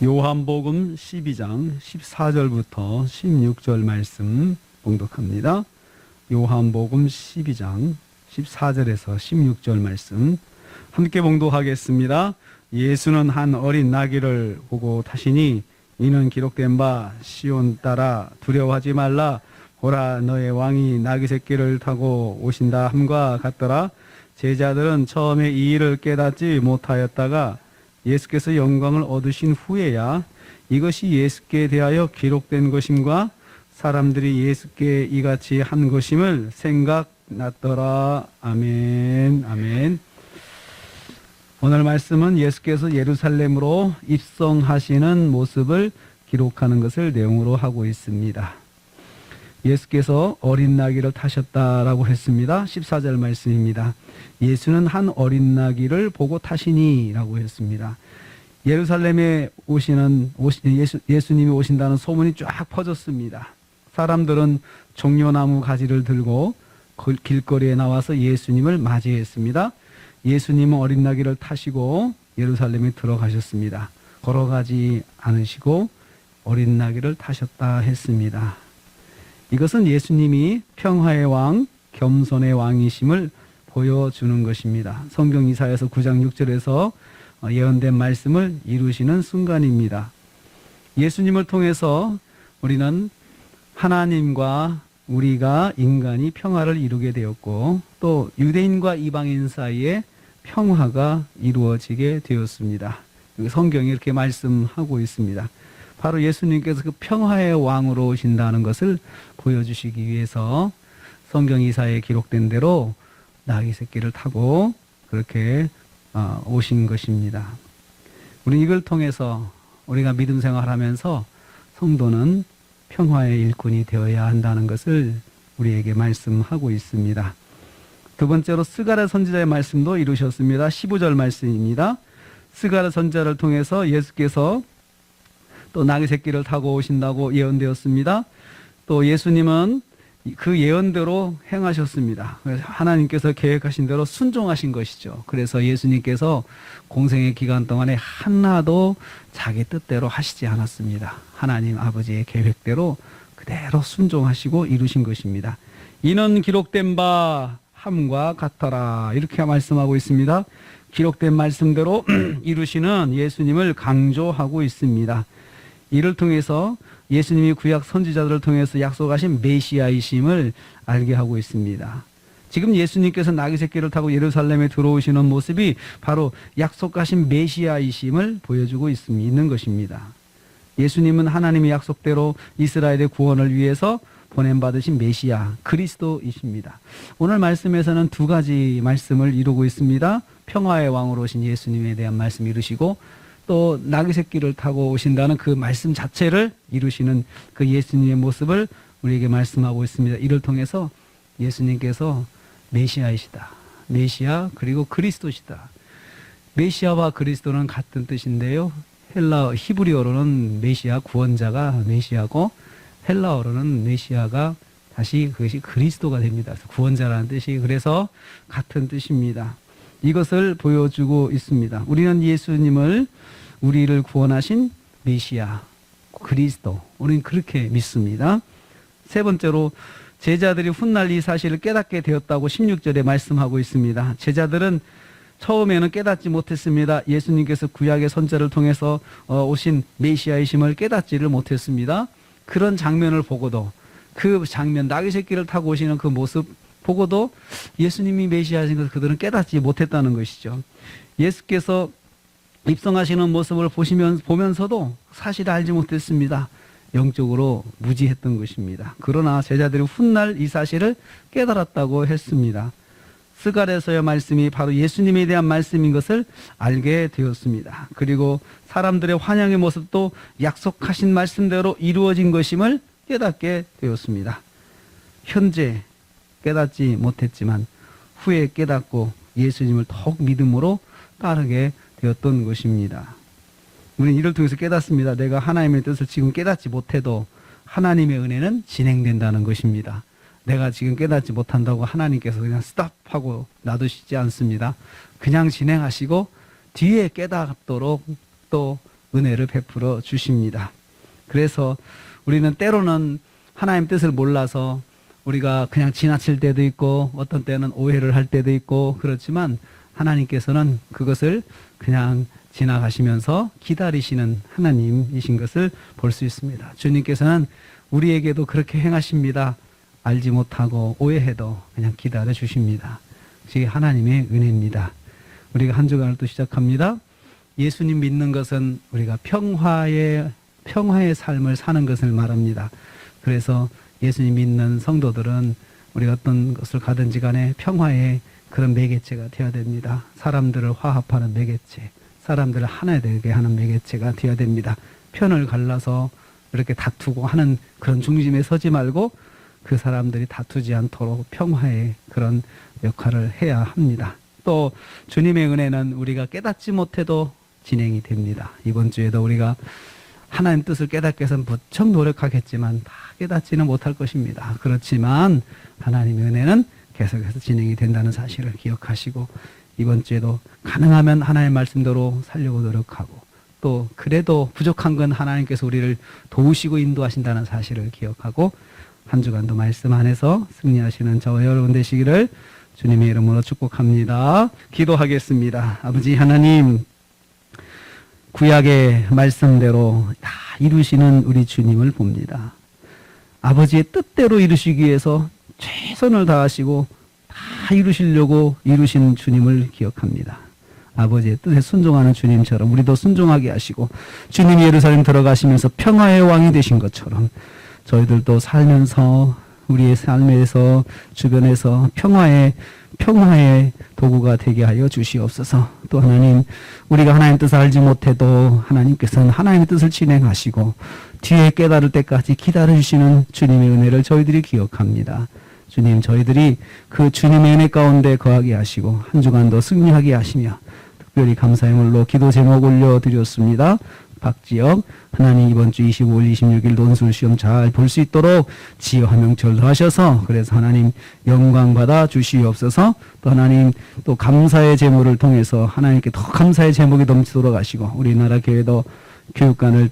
요한복음 12장 14절부터 16절 말씀 봉독합니다. 요한복음 12장 14절에서 16절 말씀 함께 봉독하겠습니다. 예수는 한 어린 나귀를 보고 타시니 이는 기록된 바 시온 딸아 두려워하지 말라 보라 너의 왕이 나귀 새끼를 타고 오신다 함과 같더라. 제자들은 처음에 이 일을 깨닫지 못하였다가 예수께서 영광을 얻으신 후에야 이것이 예수께 대하여 기록된 것임과 사람들이 예수께 이같이 한 것임을 생각났더라. 아멘. 아멘. 오늘 말씀은 예수께서 예루살렘으로 입성하시는 모습을 기록하는 것을 내용으로 하고 있습니다. 예수께서 어린 나귀를 타셨다라고 했습니다. 14절 말씀입니다. 예수는 한 어린 나귀를 보고 타시니 라고 했습니다. 예루살렘에 예수님이 오신다는 소문이 쫙 퍼졌습니다. 사람들은 종려나무 가지를 들고 길거리에 나와서 예수님을 맞이했습니다. 예수님은 어린 나귀를 타시고 예루살렘에 들어가셨습니다. 걸어가지 않으시고 어린 나귀를 타셨다 했습니다. 이것은 예수님이 평화의 왕, 겸손의 왕이심을 보여주는 것입니다. 성경 이사야서 9장 6절에서 예언된 말씀을 이루시는 순간입니다. 예수님을 통해서 우리는 하나님과 우리가 인간이 평화를 이루게 되었고 또 유대인과 이방인 사이에 평화가 이루어지게 되었습니다. 성경이 이렇게 말씀하고 있습니다. 바로 예수님께서 그 평화의 왕으로 오신다는 것을 보여주시기 위해서 성경 이사에 기록된 대로 나귀 새끼를 타고 그렇게 오신 것입니다. 우리 이걸 통해서 우리가 믿음 생활하면서 성도는 평화의 일꾼이 되어야 한다는 것을 우리에게 말씀하고 있습니다. 두 번째로 스가랴 선지자의 말씀도 이루셨습니다. 15절 말씀입니다. 스가랴 선지자를 통해서 예수께서 또 나귀 새끼를 타고 오신다고 예언되었습니다. 또 예수님은 그 예언대로 행하셨습니다. 그래서 하나님께서 계획하신 대로 순종하신 것이죠. 그래서 예수님께서 공생의 기간 동안에 하나도 자기 뜻대로 하시지 않았습니다. 하나님 아버지의 계획대로 그대로 순종하시고 이루신 것입니다. 이는 기록된 바 함과 같더라 이렇게 말씀하고 있습니다. 기록된 말씀대로 이루시는 예수님을 강조하고 있습니다. 이를 통해서 예수님이 구약 선지자들을 통해서 약속하신 메시아이심을 알게 하고 있습니다. 지금 예수님께서 나귀 새끼를 타고 예루살렘에 들어오시는 모습이 바로 약속하신 메시아이심을 보여주고 있는 것입니다. 예수님은 하나님의 약속대로 이스라엘의 구원을 위해서 보냄받으신 메시아 그리스도이십니다. 오늘 말씀에서는 두 가지 말씀을 이루고 있습니다. 평화의 왕으로 오신 예수님에 대한 말씀 이루시고 또 나귀 새끼를 타고 오신다는 그 말씀 자체를 이루시는 그 예수님의 모습을 우리에게 말씀하고 있습니다. 이를 통해서 예수님께서 메시아이시다. 메시아 그리고 그리스도시다. 메시아와 그리스도는 같은 뜻인데요. 히브리어로는 메시아 구원자가 메시아고 헬라어로는 메시아가 다시 그것이 그리스도가 됩니다. 구원자라는 뜻이 그래서 같은 뜻입니다. 이것을 보여주고 있습니다. 우리는 예수님을 우리를 구원하신 메시아 그리스도 우리는 그렇게 믿습니다. 세 번째로 제자들이 훗날 이 사실을 깨닫게 되었다고 16절에 말씀하고 있습니다. 제자들은 처음에는 깨닫지 못했습니다. 예수님께서 구약의 선지자를 통해서 오신 메시아이심을 깨닫지를 못했습니다. 그런 장면을 보고도 그 장면 나귀 새끼를 타고 오시는 그 모습 보고도 예수님이 메시아신 것을 그들은 깨닫지 못했다는 것이죠. 예수께서 입성하시는 모습을 보면서도 사실 알지 못했습니다. 영적으로 무지했던 것입니다. 그러나 제자들이 훗날 이 사실을 깨달았다고 했습니다. 스가랴서의 말씀이 바로 예수님에 대한 말씀인 것을 알게 되었습니다. 그리고 사람들의 환영의 모습도 약속하신 말씀대로 이루어진 것임을 깨닫게 되었습니다. 현재 깨닫지 못했지만 후에 깨닫고 예수님을 더욱 믿음으로 따르게 되었던 것입니다. 우리는 이를 통해서 깨닫습니다. 내가 하나님의 뜻을 지금 깨닫지 못해도 하나님의 은혜는 진행된다는 것입니다. 내가 지금 깨닫지 못한다고 하나님께서 그냥 스톱하고 놔두시지 않습니다. 그냥 진행하시고 뒤에 깨닫도록 또 은혜를 베풀어 주십니다. 그래서 우리는 때로는 하나님 뜻을 몰라서 우리가 그냥 지나칠 때도 있고 어떤 때는 오해를 할 때도 있고 그렇지만 하나님께서는 그것을 그냥 지나가시면서 기다리시는 하나님이신 것을 볼 수 있습니다. 주님께서는 우리에게도 그렇게 행하십니다. 알지 못하고 오해해도 그냥 기다려 주십니다. 그게 하나님의 은혜입니다. 우리가 한 주간을 또 시작합니다. 예수님 믿는 것은 우리가 평화의 삶을 사는 것을 말합니다. 그래서 예수님 믿는 성도들은 우리가 어떤 것을 가든지 간에 평화의 그런 매개체가 되어야 됩니다. 사람들을 화합하는 매개체, 사람들을 하나 되게 하는 매개체가 되어야 됩니다. 편을 갈라서 이렇게 다투고 하는 그런 중심에 서지 말고 그 사람들이 다투지 않도록 평화의 그런 역할을 해야 합니다. 또 주님의 은혜는 우리가 깨닫지 못해도 진행이 됩니다. 이번 주에도 우리가 하나님 뜻을 깨닫기 위해서 무척 노력하겠지만 다 깨닫지는 못할 것입니다. 그렇지만 하나님의 은혜는 계속해서 진행이 된다는 사실을 기억하시고 이번 주에도 가능하면 하나님의 말씀대로 살려고 노력하고 또 그래도 부족한 건 하나님께서 우리를 도우시고 인도하신다는 사실을 기억하고 한 주간도 말씀 안에서 승리하시는 저와 여러분 되시기를 주님의 이름으로 축복합니다. 기도하겠습니다. 아버지 하나님, 구약의 말씀대로 다 이루시는 우리 주님을 봅니다. 아버지의 뜻대로 이루시기 위해서 최선을 다하시고 다 이루시려고 이루신 주님을 기억합니다. 아버지의 뜻에 순종하는 주님처럼 우리도 순종하게 하시고 주님이 예루살렘 들어가시면서 평화의 왕이 되신 것처럼 저희들도 살면서 우리의 삶에서 주변에서 평화의 도구가 되게 하여 주시옵소서. 또 하나님, 우리가 하나님 뜻을 알지 못해도 하나님께서는 하나님의 뜻을 진행하시고 뒤에 깨달을 때까지 기다려주시는 주님의 은혜를 저희들이 기억합니다. 주님, 저희들이 그 주님의 은혜 가운데 거하게 하시고 한 주간도 승리하게 하시며 특별히 감사의 물로 기도 제목 올려드렸습니다. 박지영, 하나님 이번 주 25일, 26일 논술 시험 잘 볼 수 있도록 지혜 화명철도 하셔서 그래서 하나님 영광 받아 주시옵소서. 또 하나님 또 감사의 제목을 통해서 하나님께 더 감사의 제목이 넘치도록 하시고 우리나라 교회도 교육관을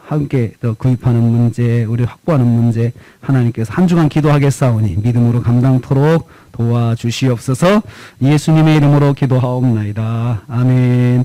함께 또 구입하는 문제, 우리 확보하는 문제 하나님께서 한 주간 기도하겠사오니 믿음으로 감당토록 도와주시옵소서. 예수님의 이름으로 기도하옵나이다. 아멘.